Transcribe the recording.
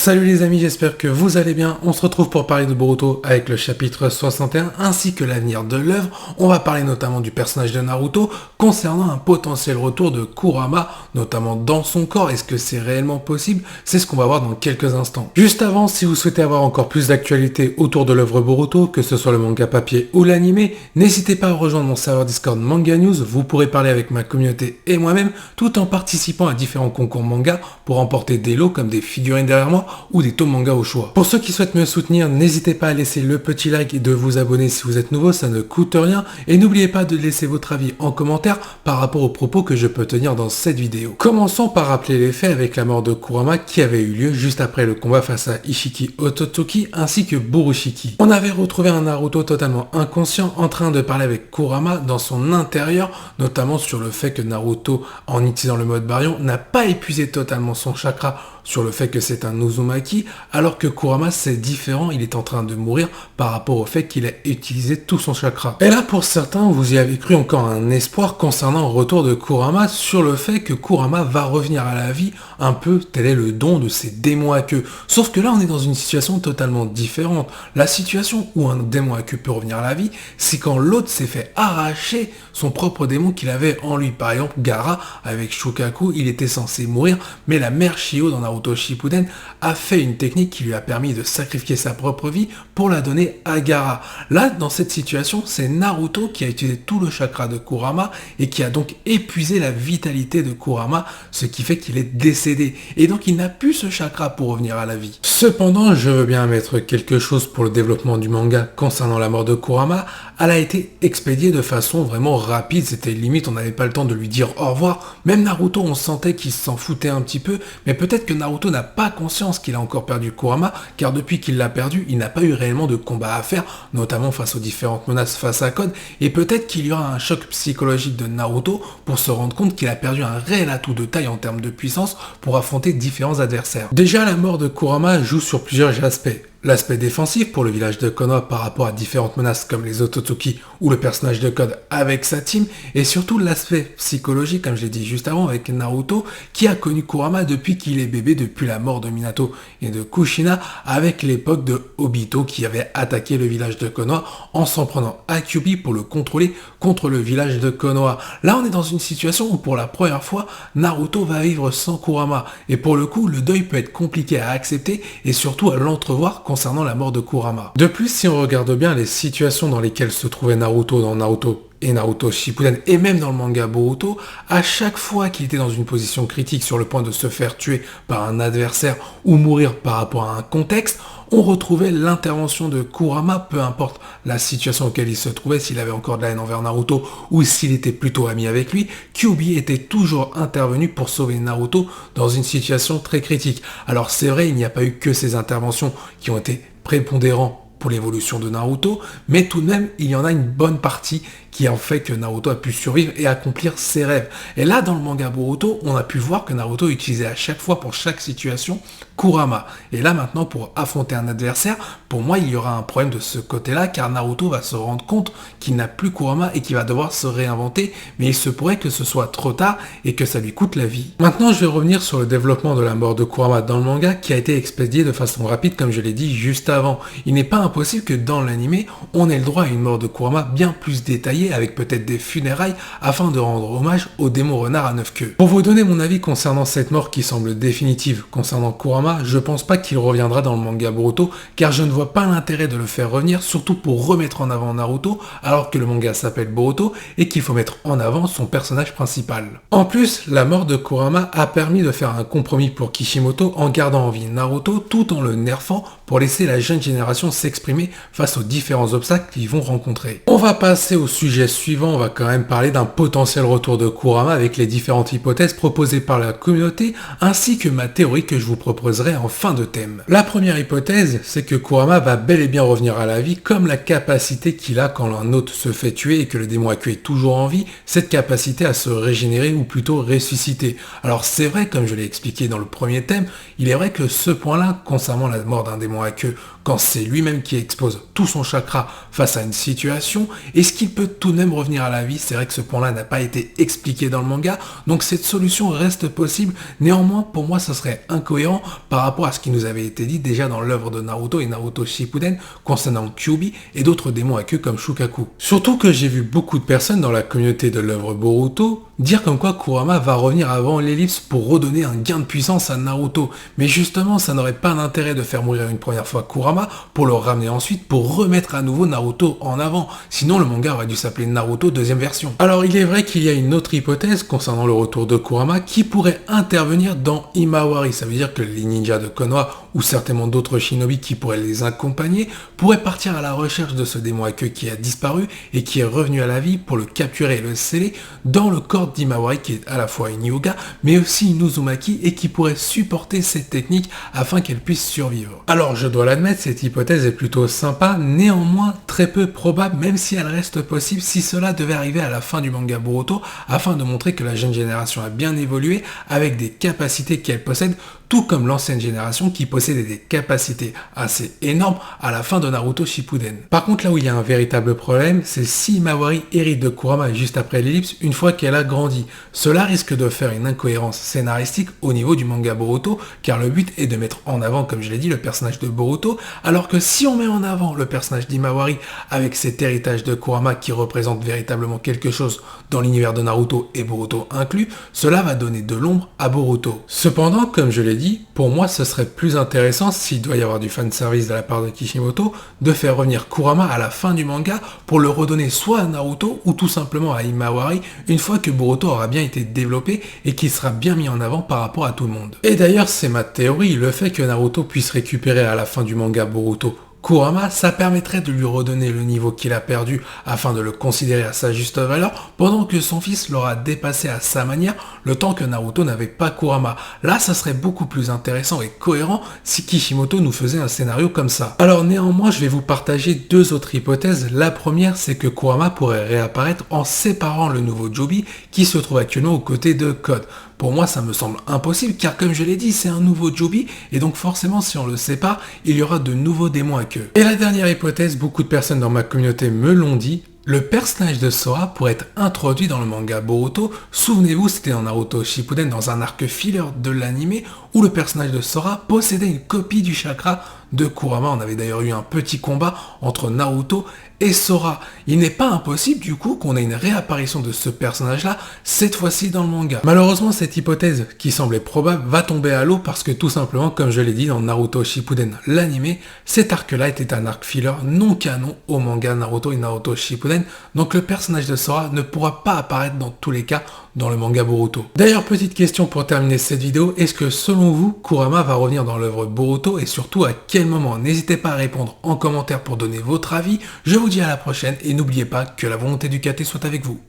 Salut les amis, j'espère que vous allez bien. On se retrouve pour parler de Boruto avec le chapitre 61 ainsi que l'avenir de l'œuvre. On va parler notamment du personnage de Naruto concernant un potentiel retour de Kurama, notamment dans son corps. Est-ce que c'est réellement possible? C'est ce qu'on va voir dans quelques instants. Juste avant, si vous souhaitez avoir encore plus d'actualité autour de l'œuvre Boruto, que ce soit le manga papier ou l'animé, n'hésitez pas à rejoindre mon serveur Discord Manga News. Vous pourrez parler avec ma communauté et moi-même tout en participant à différents concours manga pour remporter des lots comme des figurines derrière moi ou des tomes manga au choix. Pour ceux qui souhaitent me soutenir, n'hésitez pas à laisser le petit like et de vous abonner si vous êtes nouveau, ça ne coûte rien. Et n'oubliez pas de laisser votre avis en commentaire par rapport aux propos que je peux tenir dans cette vidéo. Commençons par rappeler les faits avec la mort de Kurama qui avait eu lieu juste après le combat face à Ishiki Otsutsuki ainsi que Burushiki. On avait retrouvé un Naruto totalement inconscient en train de parler avec Kurama dans son intérieur, notamment sur le fait que Naruto, en utilisant le mode Baryon, n'a pas épuisé totalement son chakra, sur le fait que c'est un Uzumaki, alors que Kurama c'est différent, il est en train de mourir par rapport au fait qu'il a utilisé tout son chakra. Et là pour certains, vous y avez cru encore un espoir concernant le retour de Kurama sur le fait que Kurama va revenir à la vie, un peu tel est le don de ces démons à queue. Sauf que là on est dans une situation totalement différente. La situation où un démon à queue peut revenir à la vie, c'est quand l'autre s'est fait arracher son propre démon qu'il avait en lui. Par exemple, Gaara avec Shukaku, il était censé mourir, mais la mère Shio dans Naruto Shippuden a fait une technique qui lui a permis de sacrifier sa propre vie pour la donner à Gaara. Là, dans cette situation, c'est Naruto qui a utilisé tout le chakra de Kurama et qui a donc épuisé la vitalité de Kurama, ce qui fait qu'il est décédé. Et donc, il n'a plus ce chakra pour revenir à la vie. Cependant, je veux bien mettre quelque chose pour le développement du manga concernant la mort de Kurama. Elle a été expédiée de façon vraiment rapide, c'était limite, on n'avait pas le temps de lui dire au revoir. Même Naruto, on sentait qu'il s'en foutait un petit peu, mais peut-être que Naruto n'a pas conscience qu'il a encore perdu Kurama, car depuis qu'il l'a perdu, il n'a pas eu réellement de combat à faire, notamment face aux différentes menaces face à Code, et peut-être qu'il y aura un choc psychologique de Naruto pour se rendre compte qu'il a perdu un réel atout de taille en termes de puissance pour affronter différents adversaires. Déjà, la mort de Kurama joue sur plusieurs aspects. L'aspect défensif pour le village de Konoha par rapport à différentes menaces comme les Otsutsuki ou le personnage de Code avec sa team, et surtout l'aspect psychologique, comme je l'ai dit juste avant, avec Naruto qui a connu Kurama depuis qu'il est bébé, depuis la mort de Minato et de Kushina, avec l'époque de Obito qui avait attaqué le village de Konoha en s'en prenant à Kyuubi pour le contrôler contre le village de Konoha. Là on est dans une situation où pour la première fois Naruto va vivre sans Kurama, et pour le coup le deuil peut être compliqué à accepter et surtout à l'entrevoir concernant la mort de Kurama. De plus, si on regarde bien les situations dans lesquelles se trouvait Naruto dans Naruto et Naruto Shippuden, et même dans le manga Boruto, à chaque fois qu'il était dans une position critique sur le point de se faire tuer par un adversaire ou mourir par rapport à un contexte, on retrouvait l'intervention de Kurama, peu importe la situation auquel il se trouvait, s'il avait encore de la haine envers Naruto ou s'il était plutôt ami avec lui, Kyuubi était toujours intervenu pour sauver Naruto dans une situation très critique. Alors c'est vrai, il n'y a pas eu que ces interventions qui ont été prépondérantes pour l'évolution de Naruto, mais tout de même, il y en a une bonne partie qui a fait que Naruto a pu survivre et accomplir ses rêves. Et là, dans le manga Boruto, on a pu voir que Naruto utilisait à chaque fois, pour chaque situation, Kurama. Et là, maintenant, pour affronter un adversaire, pour moi, il y aura un problème de ce côté-là, car Naruto va se rendre compte qu'il n'a plus Kurama et qu'il va devoir se réinventer, mais il se pourrait que ce soit trop tard et que ça lui coûte la vie. Maintenant, je vais revenir sur le développement de la mort de Kurama dans le manga, qui a été expédié de façon rapide, comme je l'ai dit juste avant. Il n'est pas impossible que dans l'animé, on ait le droit à une mort de Kurama bien plus détaillée, avec peut-être des funérailles, afin de rendre hommage au démon renard à 9 queues. Pour vous donner mon avis concernant cette mort qui semble définitive concernant Kurama, je pense pas qu'il reviendra dans le manga Boruto, car je ne vois pas l'intérêt de le faire revenir, surtout pour remettre en avant Naruto, alors que le manga s'appelle Boruto, et qu'il faut mettre en avant son personnage principal. En plus, la mort de Kurama a permis de faire un compromis pour Kishimoto en gardant en vie Naruto, tout en le nerfant pour laisser la jeune génération s'exprimer face aux différents obstacles qu'ils vont rencontrer. On va passer au sujet suivant, on va quand même parler d'un potentiel retour de Kurama avec les différentes hypothèses proposées par la communauté, ainsi que ma théorie que je vous proposerai en fin de thème. La première hypothèse, c'est que Kurama va bel et bien revenir à la vie, comme la capacité qu'il a quand un autre se fait tuer et que le démon à queue est toujours en vie, cette capacité à se régénérer ou plutôt ressusciter. Alors c'est vrai, comme je l'ai expliqué dans le premier thème, il est vrai que ce point-là, concernant la mort d'un démon à queue, quand c'est lui-même qui expose tout son chakra face à une situation, est-ce qu'il peut tout de même revenir à la vie? C'est vrai que ce point-là n'a pas été expliqué dans le manga, donc cette solution reste possible. Néanmoins, pour moi, ça serait incohérent par rapport à ce qui nous avait été dit déjà dans l'œuvre de Naruto et Naruto Shippuden concernant Kyuubi et d'autres démons à queue comme Shukaku. Surtout que j'ai vu beaucoup de personnes dans la communauté de l'œuvre Boruto dire comme quoi Kurama va revenir avant l'ellipse pour redonner un gain de puissance à Naruto. Mais justement, ça n'aurait pas d'intérêt de faire mourir une première fois Kurama pour le ramener ensuite pour remettre à nouveau Naruto en avant. Sinon, le manga aurait dû s'appeler Naruto deuxième version. Alors, il est vrai qu'il y a une autre hypothèse concernant le retour de Kurama qui pourrait intervenir dans Himawari. Ça veut dire que les ninjas de Konoha ou certainement d'autres shinobi qui pourraient les accompagner pourraient partir à la recherche de ce démon à queue qui a disparu et qui est revenu à la vie pour le capturer et le sceller dans le corps d'Himawari qui est à la fois une Hyuga mais aussi une Uzumaki et qui pourrait supporter cette technique afin qu'elle puisse survivre. Alors je dois l'admettre, cette hypothèse est plutôt sympa, néanmoins très peu probable même si elle reste possible si cela devait arriver à la fin du manga Boruto afin de montrer que la jeune génération a bien évolué avec des capacités qu'elle possède tout comme l'ancienne génération qui possédait des capacités assez énormes à la fin de Naruto Shippuden. Par contre, là où il y a un véritable problème, c'est si Himawari hérite de Kurama juste après l'ellipse une fois qu'elle a grandi. Cela risque de faire une incohérence scénaristique au niveau du manga Boruto, car le but est de mettre en avant, comme je l'ai dit, le personnage de Boruto, alors que si on met en avant le personnage d'Himawari avec cet héritage de Kurama qui représente véritablement quelque chose dans l'univers de Naruto et Boruto inclus, cela va donner de l'ombre à Boruto. Cependant, comme je l'ai dit, pour moi ce serait plus intéressant, s'il doit y avoir du fanservice de la part de Kishimoto, de faire revenir Kurama à la fin du manga pour le redonner soit à Naruto ou tout simplement à Himawari une fois que Boruto aura bien été développé et qu'il sera bien mis en avant par rapport à tout le monde. Et d'ailleurs c'est ma théorie, le fait que Naruto puisse récupérer à la fin du manga Boruto Kurama, ça permettrait de lui redonner le niveau qu'il a perdu afin de le considérer à sa juste valeur, pendant que son fils l'aura dépassé à sa manière le temps que Naruto n'avait pas Kurama. Là, ça serait beaucoup plus intéressant et cohérent si Kishimoto nous faisait un scénario comme ça. Alors néanmoins, je vais vous partager deux autres hypothèses. La première, c'est que Kurama pourrait réapparaître en séparant le nouveau Jobi qui se trouve actuellement aux côtés de Code. Pour moi, ça me semble impossible, car comme je l'ai dit, c'est un nouveau Jobi, et donc forcément, si on le sépare, il y aura de nouveaux démons à queue. Et la dernière hypothèse, beaucoup de personnes dans ma communauté me l'ont dit, le personnage de Sora pourrait être introduit dans le manga Boruto. Souvenez-vous, c'était dans Naruto Shippuden, dans un arc filler de l'anime, où le personnage de Sora possédait une copie du chakra de Kurama. On avait d'ailleurs eu un petit combat entre Naruto et Sora. Il n'est pas impossible du coup qu'on ait une réapparition de ce personnage-là, cette fois-ci dans le manga. Malheureusement, cette hypothèse, qui semblait probable, va tomber à l'eau parce que tout simplement, comme je l'ai dit dans Naruto Shippuden, l'anime, cet arc-là était un arc filler non canon au manga Naruto et Naruto Shippuden, donc le personnage de Sora ne pourra pas apparaître dans tous les cas dans le manga Boruto. D'ailleurs, petite question pour terminer cette vidéo, est-ce que selon vous, Kurama va revenir dans l'œuvre Boruto et surtout à quel moment? N'hésitez pas à répondre en commentaire pour donner votre avis. Je vous dis à la prochaine et n'oubliez pas que la volonté du KT soit avec vous.